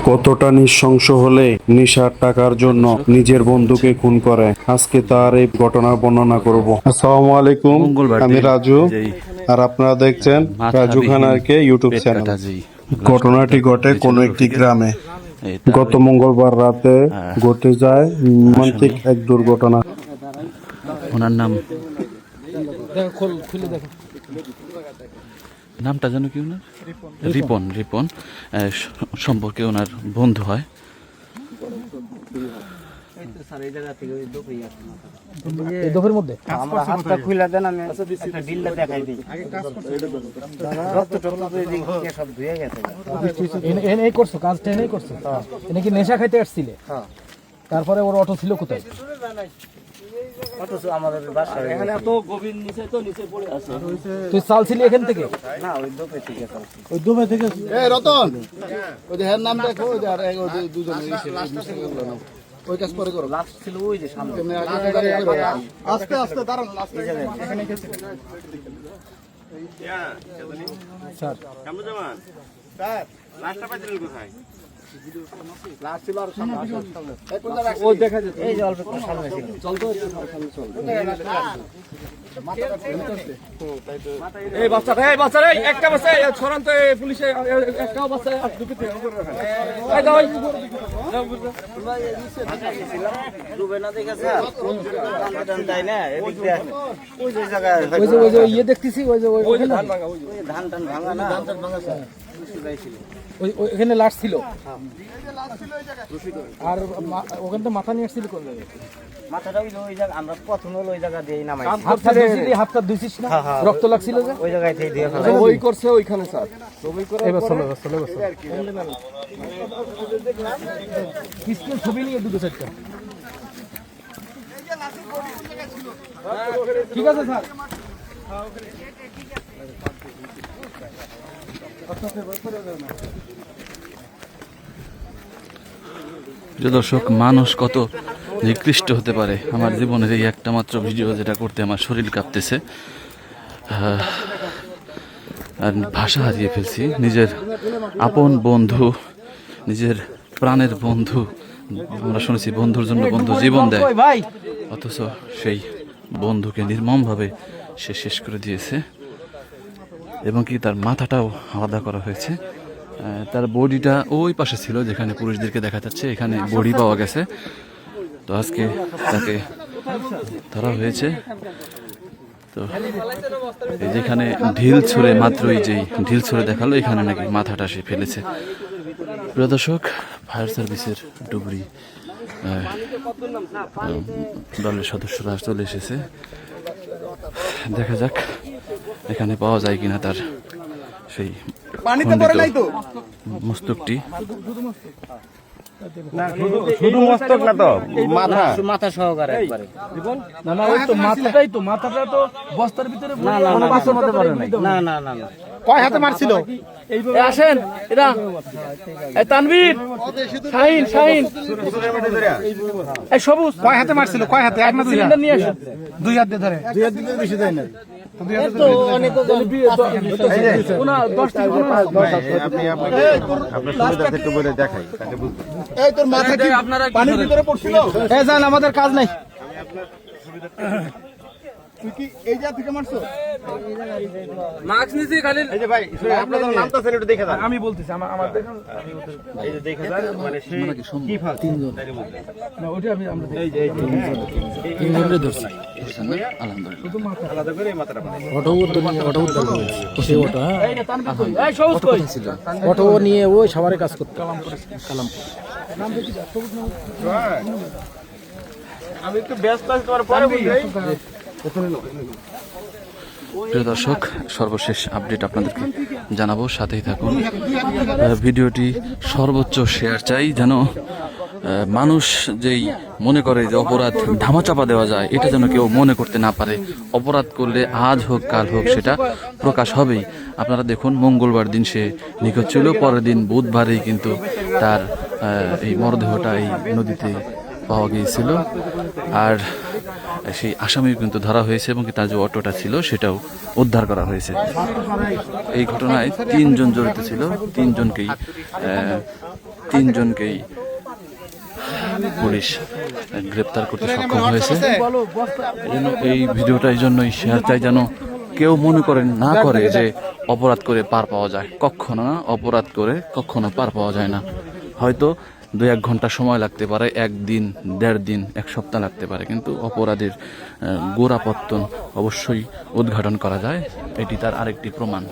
কতটা নৃশংস হলে নেশার টাকার জন্য নিজের বন্ধুকে খুন করে, আজকে তার এই ঘটনা বর্ণনা করব। আসসালামু আলাইকুম, আমি রাজু, আর আপনারা দেখছেন রাজু খানারকে ইউটিউব চ্যানেল। ঘটনাটি ঘটে কোনো একটি গ্রামে। গত মঙ্গলবার রাতে ঘটে যায় মর্মান্তিক এক দুর্ঘটনা। ওনার নাম নামটা যেন কি ওনার রিপন রিপন সম্পর্কে ওনার বন্ধু হয়। নেশা খাইতে আসছিলে, তারপরে ওর অটো ছিল কোথায়? তুই চালছিলি এখান থেকে? ওই দুবে থেকে রতন, ওই যে নাম দেখো, ওই কাজ পরে করো। লাস্ট ছিল ওই যে সামনে, আস্তে আস্তে দাঁড়ান। এখানে গেছে স্যার, কামরুজ্জামান স্যার, লাস্টটা পাইছিলেন কোথায়? লাস্ট ছিল আর সামনে ওই দেখা যাচ্ছে, এই যে অল্প একটু সামনে ছিল। চল তো, সামনে চল। এই বাচ্চাটা, এই বাচ্চাটা, একটা বাচ্চা ছড়ান তো পুলিশে, একটা বাচ্চা দুপিতে এই দাও, ডুবে না দেখে স্যার, ধান তাই না এদিকে ওই যে জায়গায়, ওই যে ইয়ে দেখতেছি, ওই যে ওই ধান ভাঙা, ওই ধান ভাঙা না, ধান ভাঙা স্যার, ওই এখানে লাশ ছিল। আর ওখান থেকে মাথা নিয়ে আসছিল কোন জায়গায়? মাথাটা ওই জায়গা, আমরা প্রথম ওই জায়গা দিয়ে নামাই, হাতটা ধুইছিস না, রক্ত লাগছিল যে ওই জায়গায় থেকে দিয়ে ফেলা। ওই করছে ওইখানে স্যার, ওই করে এবার চলে পিস্তল ছবি নিয়ে দুটো চারটা। ঠিক আছে স্যার। প্রিয় দর্শক, মানুষ কত নিকৃষ্ট হতে পারে। আমার জীবনের এই একটা মাত্র ভিডিও যেটা করতে আমার শরীর কাঁপতেছে, আর ভাষা হারিয়ে ফেলছি। নিজের আপন বন্ধু, নিজের প্রাণের বন্ধু, আমরা শুনেছি বন্ধুর জন্য বন্ধু জীবন দেয়, অথচ সেই বন্ধুকে নির্মমভাবে সে শেষ করে দিয়েছে, এবং কি তার মাথাটাও আলাদা করা হয়েছে। তার বডিটা ওই পাশে ছিল যেখানে পুরুষদেরকে দেখা যাচ্ছে, এখানে বডি পাওয়া গেছে। তো আজকে তাকে ধরা হয়েছে। তো এই যেখানে ঢিল ছুঁড়ে, মাত্রই যেই ঢিল ছুঁড়ে দেখালো, এখানে নাকি মাথাটা সে ফেলেছে। প্রিয় দর্শক, ফায়ার সার্ভিসের ডুবুরি দলের সদস্যরা চলে এসেছে। দেখা যাক এখানে পাওয়া যায় কিনা তার সেই মস্তকটি। শুধু মস্তক না তো, মাথা সহকারে একবারে। না ওই তো মাথাটাই তো, মাথাটা তো বস্তার ভিতরে না। কয় হাতে মারছিল? আসেন এরা, তানভীর, শাহিন, এই সবুজ। কয় হাতে মারছিল? কয় হাতে? এক না দুই হাত? নিয়ে আসেন। দুই হাত দিয়ে ধরে। দুই হাত দিলে বেশি দেয় না। আমাদের কাজ নাই। তুই কি এই জায়গা থেকে মারছো? মাস্ক নিছি খালি। এই যে ভাই, আপনাদের নামটা ছেলে একটু দেখে দাও। আমি বলতেছি, আমার দেখুন, এই যে দেখে দাও, মানে সে কি ফাল? তিনজন। না ওটা আমরা এই যে তিনজনের ধরছি। আলহামদুলিল্লাহ, শুধু মাথা আলাদা করে এই মাথাটা বানাই। অটো নিয়ে ওই সবারই কাজ করতে আমি একটু ব্যস্ত আছি, তোমার পরে বলবো। প্রিয় দর্শক, সর্বশেষ আপডেট আপনাদেরকে জানাবো, সাথেই থাকুন। ভিডিওটি সর্বোচ্চ শেয়ার চাই, যেন মানুষ যেই মনে করে যে অপরাধ ধামাচাপা দেওয়া যায়, এটা যেন কেউ মনে করতে না পারে। অপরাধ করলে আজ হোক কাল হোক সেটা প্রকাশ হবেই। আপনারা দেখুন, মঙ্গলবার দিন সে নিখোঁজ ছিল, পরের দিন বুধবারেই কিন্তু তার এই মরদেহটা এই নদীতে পাওয়া গিয়েছিল। আর সেই আসামি কিন্তু ধরা হয়েছে, এবং তার যে অটোটা ছিল সেটাও উদ্ধার করা হয়েছে। এই ঘটনায় 3 জন জড়িত ছিল, 3 জনকেই তিনজনকেই পুলিশ গ্রেপ্তার করতে সক্ষম হয়েছে। এজন্য এই ভিডিওটা এই জন্যই শেয়ার চাই, যেন কেউ মনে করেন না করে যে অপরাধ করে পার পাওয়া যায়। কখনো না, অপরাধ করে কখনো পার পাওয়া যায় না। হয়তো 2-1 ঘন্টা সময় লাগতে পারে, 1 দিন 1.5 দিন 1 সপ্তাহ লাগতে পারে, কিন্তু অপরাধীর গোড়াপত্তন অবশ্যই উদ্ঘাটন করা যায়। এটি তার আরেকটি প্রমাণ।